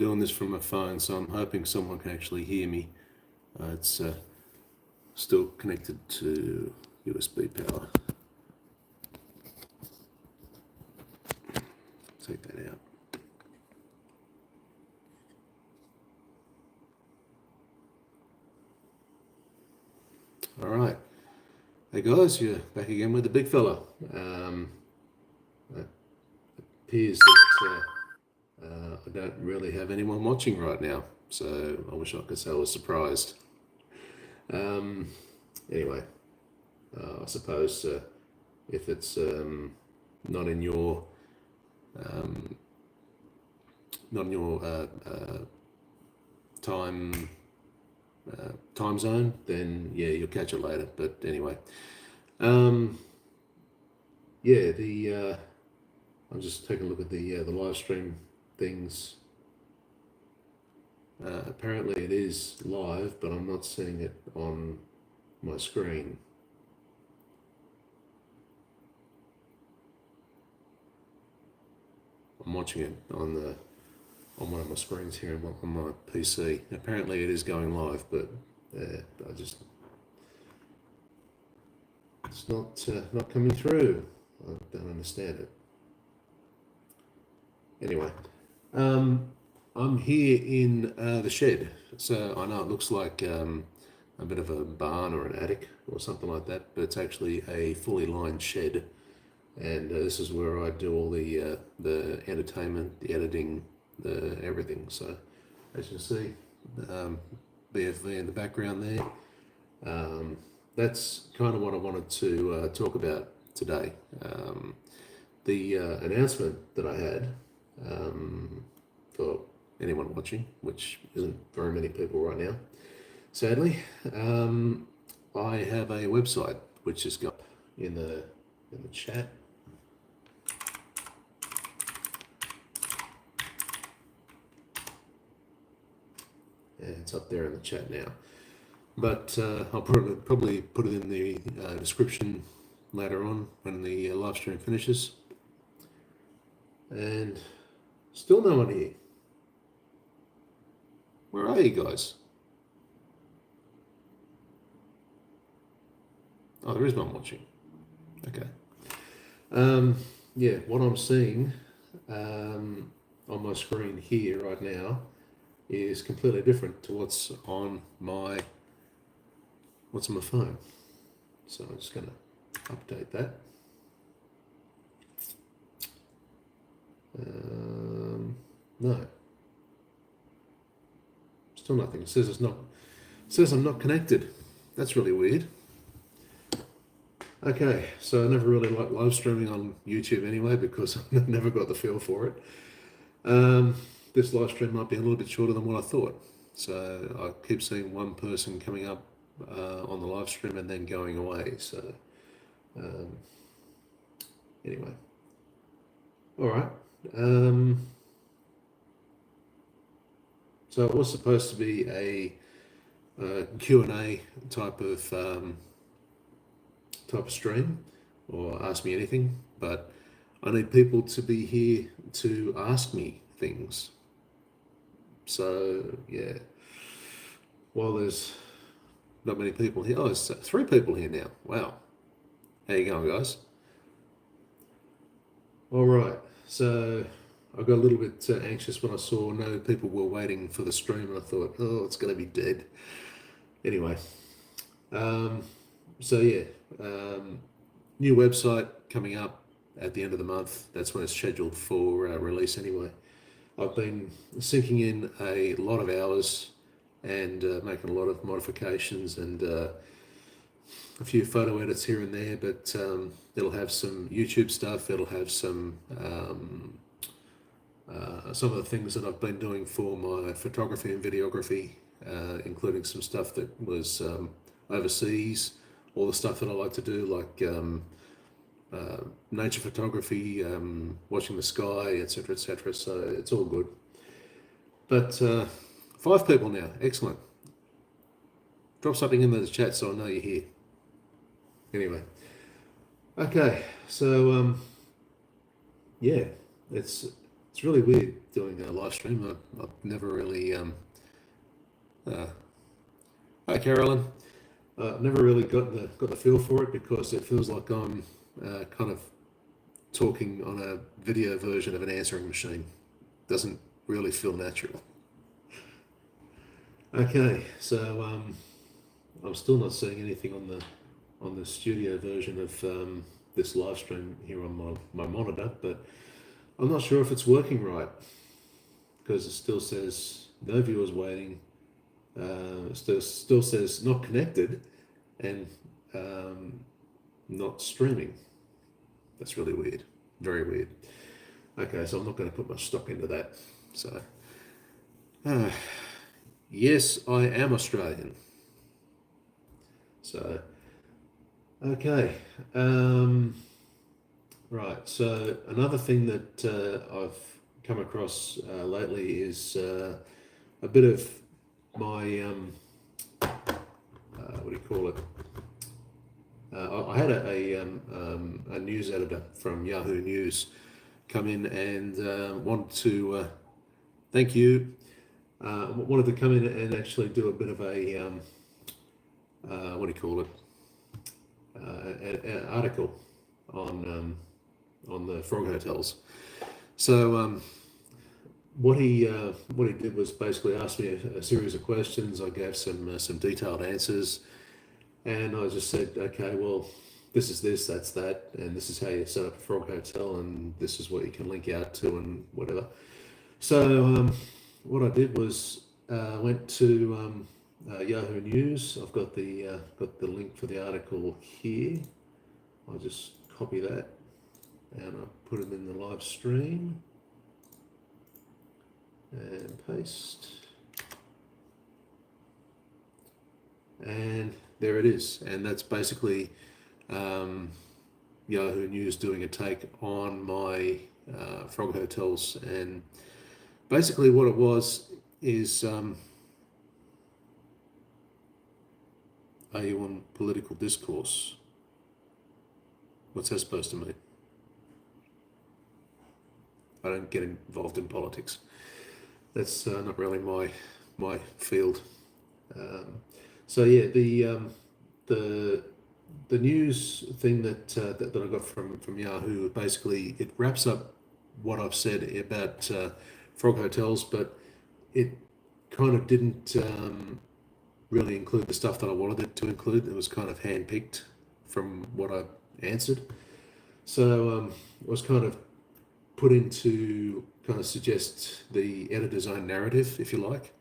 doing this from my phone, so I'm hoping someone can actually hear me. It's still connected to USB power. Take that out. All right. Hey guys, you're back again with the big fella. It appears that I don't really have anyone watching right now, so I wish I could say I was surprised. Anyway, I suppose if it's not in your time zone, then yeah, you'll catch it later. But anyway, yeah, I'm just taking a look at the live stream things. Apparently it is live, but I'm not seeing it on my screen. I'm watching it on one of my screens here on my PC. Apparently it is going live, but it's not coming through. I don't understand it. Anyway, I'm here in the shed, so I know it looks like a bit of a barn or an attic or something like that, but it's actually a fully lined shed, and this is where I do all the entertainment, the editing, the everything. So as you can see, BFV in the background there. That's kind of what I wanted to talk about today. The announcement that I had for anyone watching, which isn't very many people right now, sadly, I have a website which is got in the chat. And it's up there in the chat now. But I'll probably put it in the description later on when the live stream finishes. And still no one here. Where are you guys? Oh, there is one watching. Okay. Yeah, what I'm seeing on my screen here right now is completely different to what's on my phone. So I'm just going to update that. No, still nothing. It says I'm not connected. That's really weird. Okay, so I never really liked live streaming on YouTube anyway because I've never got the feel for it. This live stream might be a little bit shorter than what I thought. So I keep seeing one person coming up on the live stream and then going away. So anyway, all right. So it was supposed to be a Q&A type of stream, or ask me anything, but I need people to be here to ask me things. So yeah, while there's not many people here, there's 3 people here now. Wow, how you going, guys? All right, so I got a little bit anxious when I saw no people were waiting for the stream, and I thought, oh, it's going to be dead. Anyway, so yeah, new website coming up at the end of the month. That's when it's scheduled for release anyway. I've been sinking in a lot of hours and making a lot of modifications and a few photo edits here and there, but it'll have some YouTube stuff. It'll have some of the things that I've been doing for my photography and videography, including some stuff that was overseas, all the stuff that I like to do, like nature photography, watching the sky, etc., etc. So it's all good. But 5 people now, excellent. Drop something in the chat so I know you're here. Anyway, okay, so yeah, it's it's really weird doing a live stream. I've never really uh, hi Carolyn. Never really got the feel for it because it feels like I'm kind of talking on a video version of an answering machine. Doesn't really feel natural. Okay, so I'm still not seeing anything on the studio version of this live stream here on my monitor, but I'm not sure if it's working right because it still says no viewers waiting. Still says not connected and not streaming. That's really weird. Very weird. Okay, so I'm not going to put much stock into that. So, yes, I am Australian. So, okay. Right. So another thing that I've come across lately is a bit of my what do you call it? I had a news editor from Yahoo News come in and wanted to thank you. Wanted to come in and actually do a bit of a what do you call it? An article on the frog hotels. So what he did was basically ask me a series of questions. I gave some detailed answers, and I just said, okay, well, this is this, that's that, and this is how you set up a frog hotel, and this is what you can link out to, and whatever. So what I did was went to Yahoo News. I've got the link for the article here. I'll just copy that and I'll put it in the live stream and paste. And there it is. And that's basically Yahoo News doing a take on my frog hotels. And basically what it was is, are you on political discourse? What's that supposed to mean? I don't get involved in politics. That's not really my field. So yeah, the news thing that I got from Yahoo, basically it wraps up what I've said about frog hotels, but it kind of didn't really include the stuff that I wanted it to include. It was kind of handpicked from what I answered. So it was kind of put in to kind of suggest the editor's own narrative, if you like.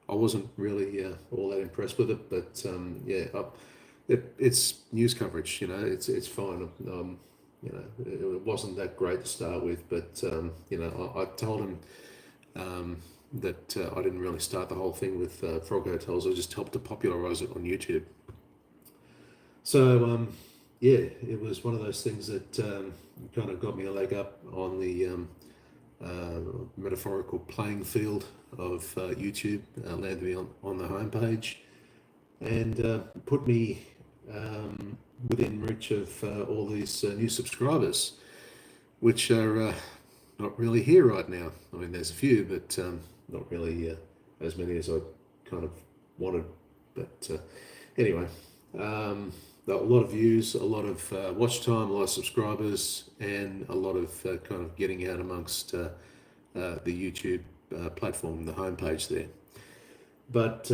I wasn't really all that impressed with it, but yeah, it's news coverage. You know, it's fine. You know, it wasn't that great to start with, but you know, I told him that I didn't really start the whole thing with frog hotels. I just helped to popularize it on YouTube. So yeah, it was one of those things that kind of got me a leg up on the metaphorical playing field of YouTube, landed me on the homepage, and put me within reach of all these new subscribers, which are not really here right now. I mean, there's a few, but not really as many as I kind of wanted. But anyway, a lot of views, a lot of watch time, a lot of subscribers, and a lot of kind of getting out amongst the YouTube platform, the homepage there. But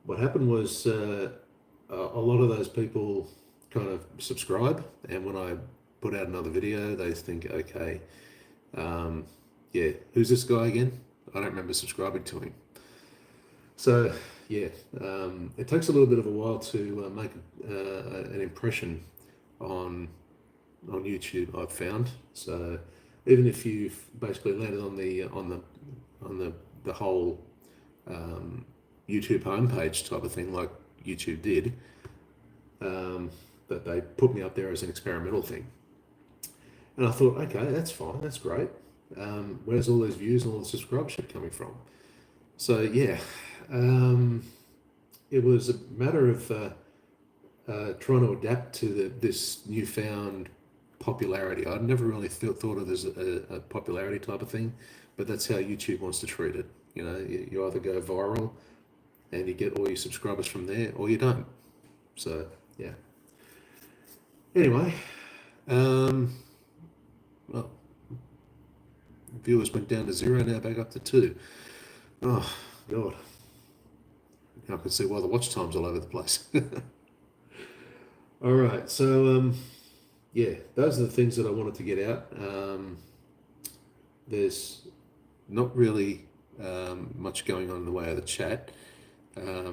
what happened was a lot of those people kind of subscribe, and when I put out another video, they think, okay, yeah, who's this guy again? I don't remember subscribing to him. So yeah, it takes a little bit of a while to make an impression on YouTube, I've found. So even if you've basically landed on the whole YouTube homepage type of thing, like YouTube did, that they put me up there as an experimental thing. And I thought, okay, that's fine, that's great. Where's all those views and all the subscribership coming from? So yeah, it was a matter of trying to adapt to this newfound popularity. I'd never really thought of it as a popularity type of thing, but that's how YouTube wants to treat it. You know, you either go viral and you get all your subscribers from there, or you don't. So yeah. Anyway, well, viewers went down to 0, now back up to 2. Oh God, I can see why the watch time's all over the place. All right, so yeah, those are the things that I wanted to get out. There's not really much going on in the way of the chat. I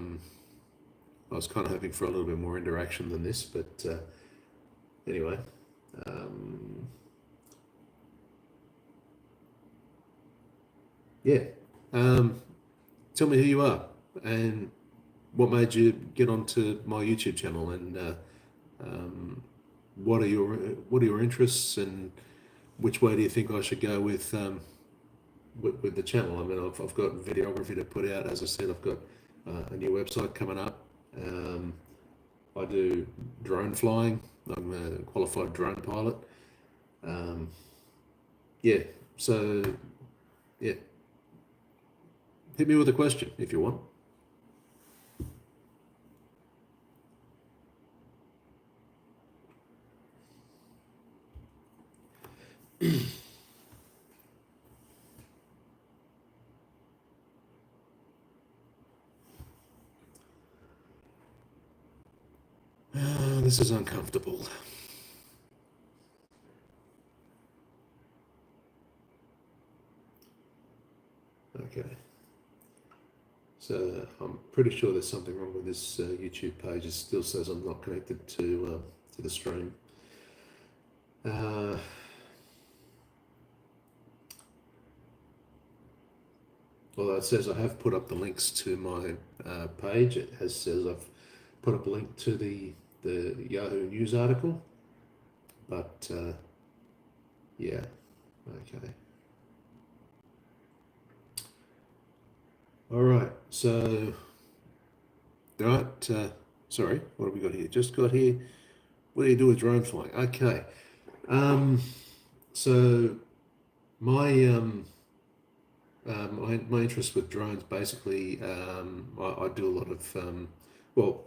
was kind of hoping for a little bit more interaction than this, but anyway. Yeah. Tell me who you are and what made you get onto my YouTube channel, and what are your interests, and which way do you think I should go with the channel? I mean, I've got videography to put out. As I said, I've got a new website coming up. I do drone flying. I'm a qualified drone pilot. Yeah, so yeah, hit me with a question if you want. This is uncomfortable. Okay. So I'm pretty sure there's something wrong with this YouTube page. It still says I'm not connected to the stream. Although it says I have put up the links to my page. It says I've put up a link to the Yahoo News article. But yeah, okay. All right, so, right, sorry, what have we got here? Just got here, what do you do with drone flying? Okay, so my my interest with drones, basically, I do a lot of, well,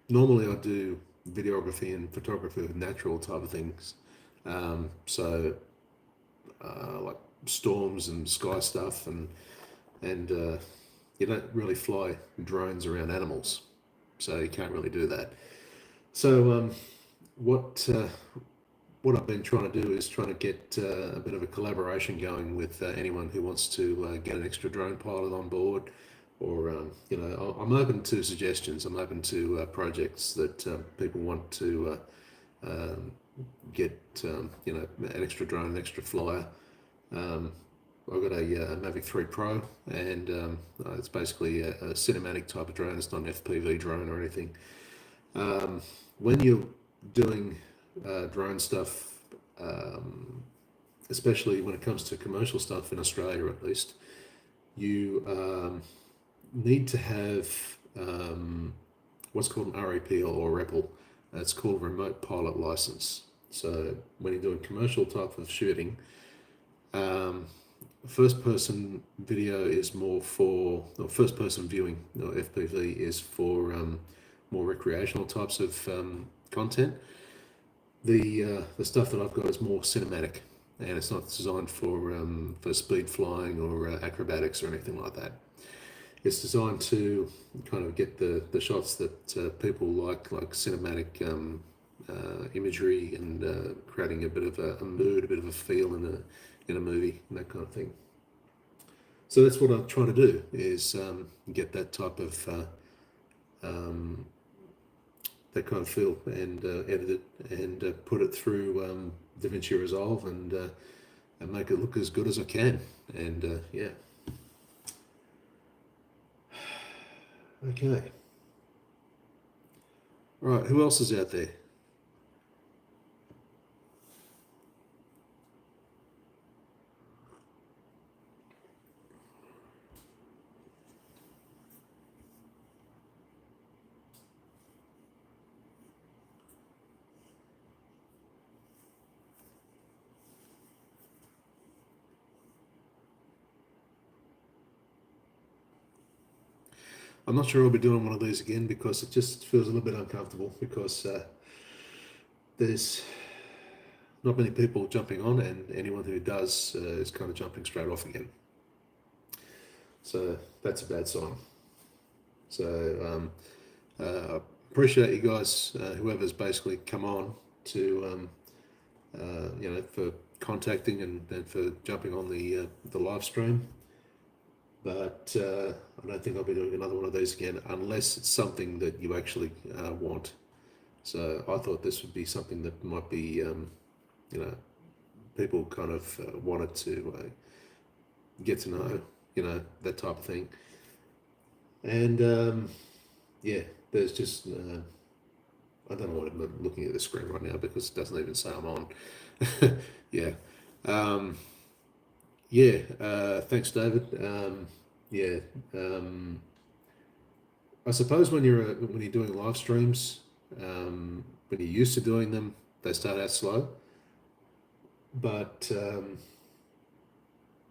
normally I do videography and photography with natural type of things, so like storms and sky stuff, and you don't really fly drones around animals, so you can't really do that. So what I've been trying to do is trying to get a bit of a collaboration going with anyone who wants to get an extra drone pilot on board, or you know, I'm open to suggestions. I'm open to projects that people want to get you know, an extra drone, an extra flyer. I've got a Mavic 3 Pro, and it's basically a cinematic type of drone. It's not an FPV drone or anything. When you're doing drone stuff, especially when it comes to commercial stuff in Australia at least, you need to have what's called an REP or REPL. It's called Remote Pilot License. So when you're doing commercial type of shooting, first person video is more for, or first person viewing, or FPV, is for more recreational types of content. The stuff that I've got is more cinematic, and it's not designed for speed flying or acrobatics or anything like that. It's designed to kind of get the shots that people like cinematic imagery, and creating a bit of a mood, a bit of a feel in a movie, and that kind of thing. So that's what I'm trying to do, is get that type of that kind of feel, and edit it and put it through DaVinci Resolve, and make it look as good as I can. And yeah. Okay. All right, who else is out there? I'm not sure I'll be doing one of these again because it just feels a little bit uncomfortable because there's not many people jumping on, and anyone who does is kind of jumping straight off again. So that's a bad sign. So appreciate you guys, whoever's basically come on to, for contacting and for jumping on the live stream. But I don't think I'll be doing another one of these again unless it's something that you actually want. So I thought this would be something that might be, people kind of wanted to get to know, that type of thing. And yeah, there's just, I don't know what I'm looking at the screen right now because it doesn't even say I'm on. Yeah. Um, yeah, thanks, David. Yeah, I suppose when you're doing live streams, when you're used to doing them, they start out slow. But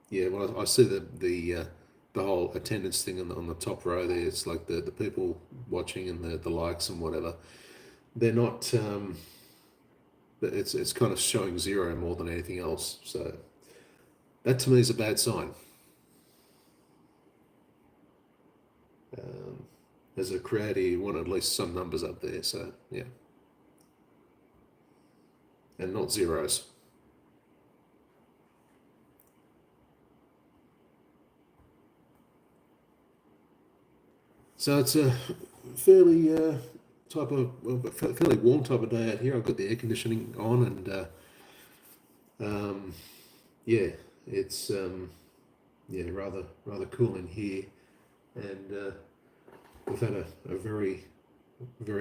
yeah, well, I see the whole attendance thing on the top row there. It's like the people watching and the likes and whatever. They're not. It's kind of showing zero more than anything else. So that to me is a bad sign. Um, as a creator, you want at least some numbers up there. So yeah, and not zeros. So it's a fairly fairly warm type of day out here. I've got the air conditioning on, and yeah, it's yeah, rather cool in here, and we've had a very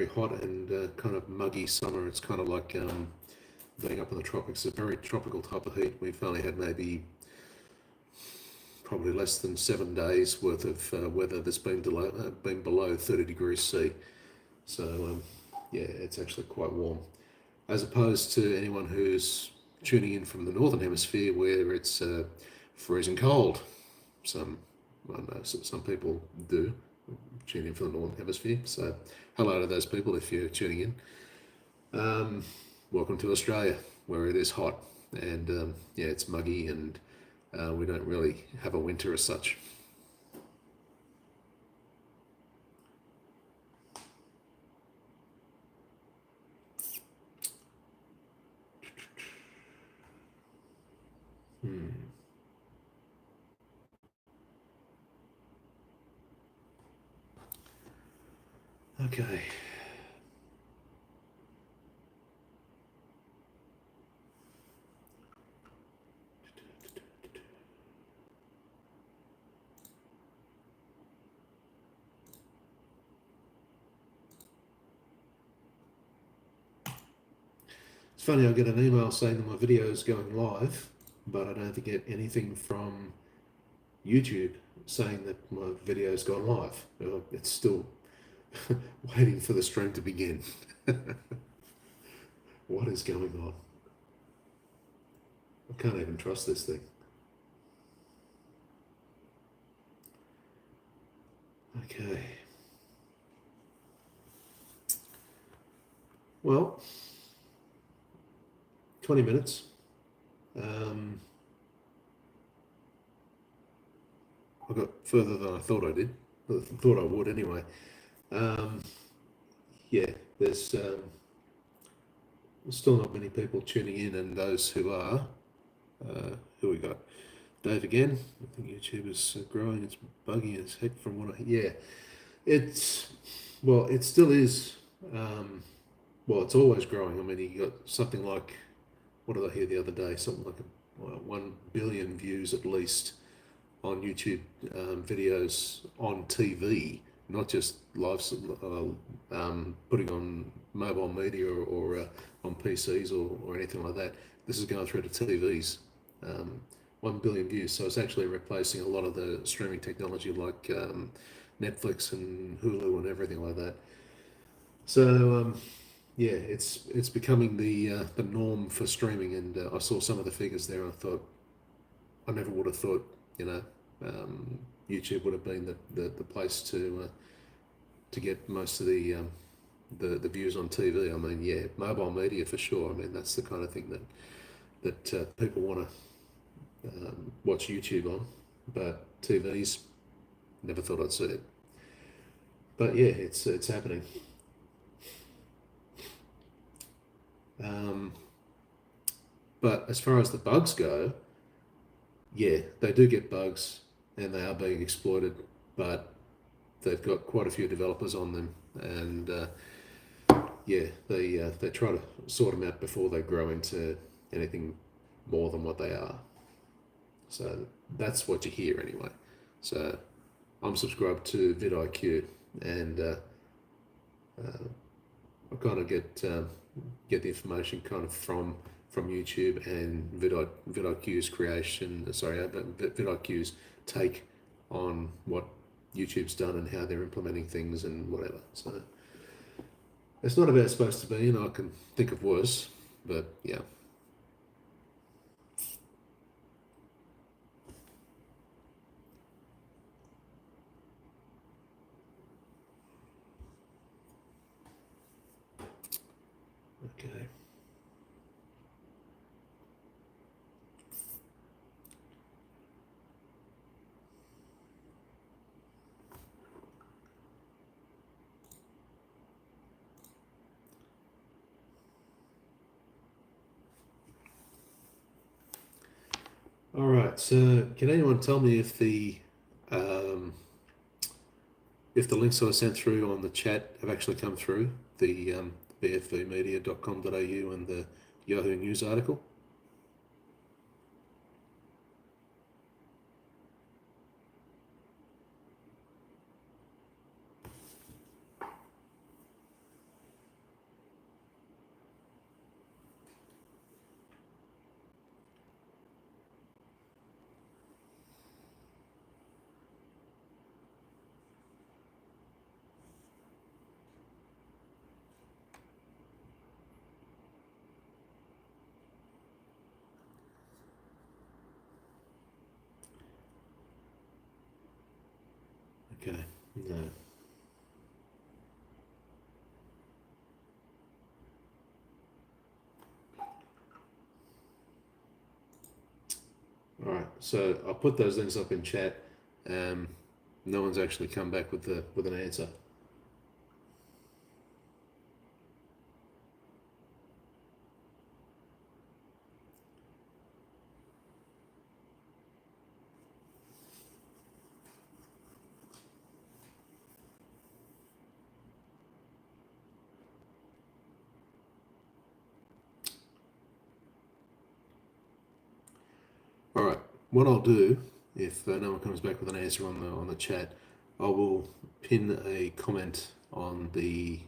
hot and kind of muggy summer. It's kind of like being up in the tropics. A very tropical type of heat. We've only had maybe probably less than 7 days worth of weather that's been below 30 degrees C. So yeah, it's actually quite warm, as opposed to anyone who's tuning in from the northern hemisphere where it's freezing cold. Some I don't know, some people do tune in from the northern hemisphere. So hello to those people if you're tuning in. Welcome to Australia, where it is hot and yeah, it's muggy and we don't really have a winter as such. Hmm. Okay. It's funny, I get an email saying that my video is going live, but I don't get anything from YouTube saying that my video's gone live. It's still waiting for the stream to begin. What is going on? I can't even trust this thing. Okay. Well, 20 minutes. I got further than I thought I did. Thought I would anyway. Um, yeah, there's still not many people tuning in, and those who are, who we got? Dave again. I think YouTube is growing. It's buggy as heck from what I. Yeah, it's well, it still is. Um, well, it's always growing. I mean, you got something like, what did I hear the other day? Something like 1 billion views at least on YouTube videos on TV, not just live, putting on mobile media or on PCs or anything like that. This is going through to TVs. 1 billion views, so it's actually replacing a lot of the streaming technology like Netflix and Hulu and everything like that. So yeah, it's becoming the norm for streaming, and I saw some of the figures there, and I thought I never would have thought, YouTube would have been the place to get most of the views on TV. I mean, yeah, mobile media for sure. I mean, that's the kind of thing that people want to watch YouTube on, but TVs, never thought I'd see it. But yeah, it's happening. Um, but as far as the bugs go, yeah, they do get bugs and they are being exploited, but they've got quite a few developers on them, and yeah, they try to sort them out before they grow into anything more than what they are. So that's what you hear anyway. So I'm subscribed to vidIQ, and I kind of get the information kind of from YouTube and vidIQ's creation. Sorry, vidIQ's take on what YouTube's done and how they're implementing things and whatever. So it's not about supposed to be, and I can think of worse, but yeah. Okay. All right. So can anyone tell me um, if the links I sent through on the chat have actually come through? The bfvmedia.com.au and the Yahoo News article? Okay. No. All right. So I'll put those links up in chat. Um, no one's actually come back with an answer. All right. What I'll do, if no one comes back with an answer on the chat, I will pin a comment on the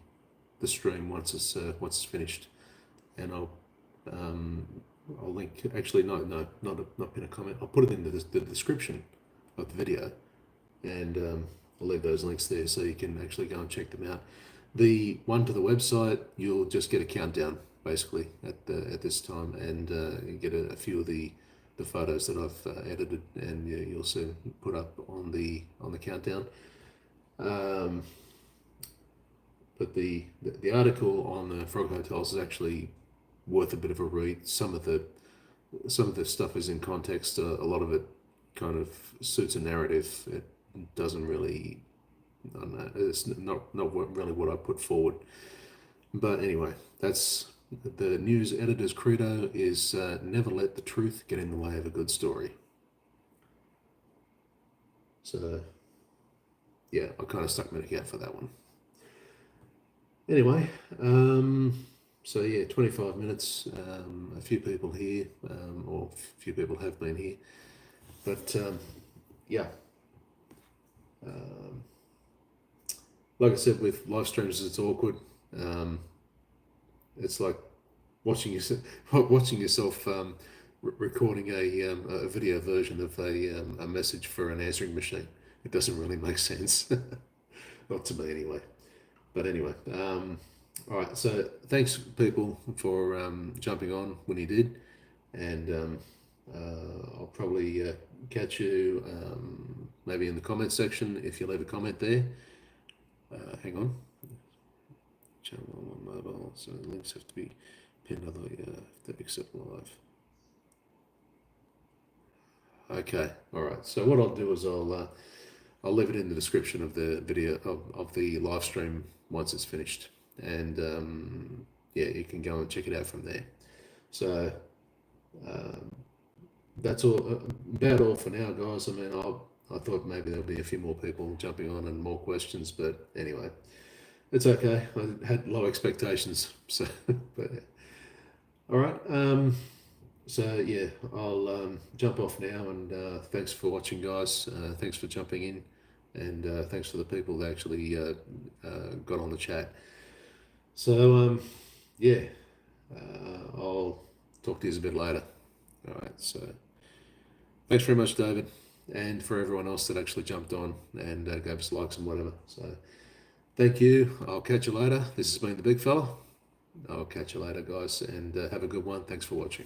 stream once it's finished, and um, I'll link. Actually, no, not pin a comment. I'll put it in the description of the video, and I'll leave those links there so you can actually go and check them out. The one to the website, you'll just get a countdown basically at this time, and you get a few of the photos that I've edited, and you'll see put up on the countdown. Um, but the article on the Frog Hotels is actually worth a bit of a read. Some of the stuff is in context. A lot of it kind of suits a narrative. It doesn't really, I don't know, it's not really what I put forward. But anyway, that's the news editor's credo is never let the truth get in the way of a good story. So yeah, I kind of stuck my neck out for that one. Anyway, so yeah, 25 minutes. A few people here, or a few people have been here, but yeah. Um, like I said, with live streams, it's awkward. Um, it's like watching yourself recording a video version of a message for an answering machine. It doesn't really make sense, not to me anyway. But anyway, all right. So thanks people for jumping on when you did, and I'll probably catch you maybe in the comment section if you leave a comment there. Hang on. Channel on mobile, so the links have to be pinned otherwise to accept live. Okay, all right. So what I'll do is I'll leave it in the description of the video of the live stream once it's finished, and yeah, you can go and check it out from there. So um, that's all about all for now, guys. I mean, I thought maybe there'll be a few more people jumping on and more questions, but anyway, it's okay. I had low expectations, so but all right. So yeah, I'll jump off now, and thanks for watching, guys. Thanks for jumping in, and thanks for the people that actually got on the chat. So yeah, I'll talk to you a bit later. All right. So thanks very much, David, and for everyone else that actually jumped on and gave us likes and whatever. So thank you. I'll catch you later. This has been the big fella. I'll catch you later, guys, and have a good one. Thanks for watching.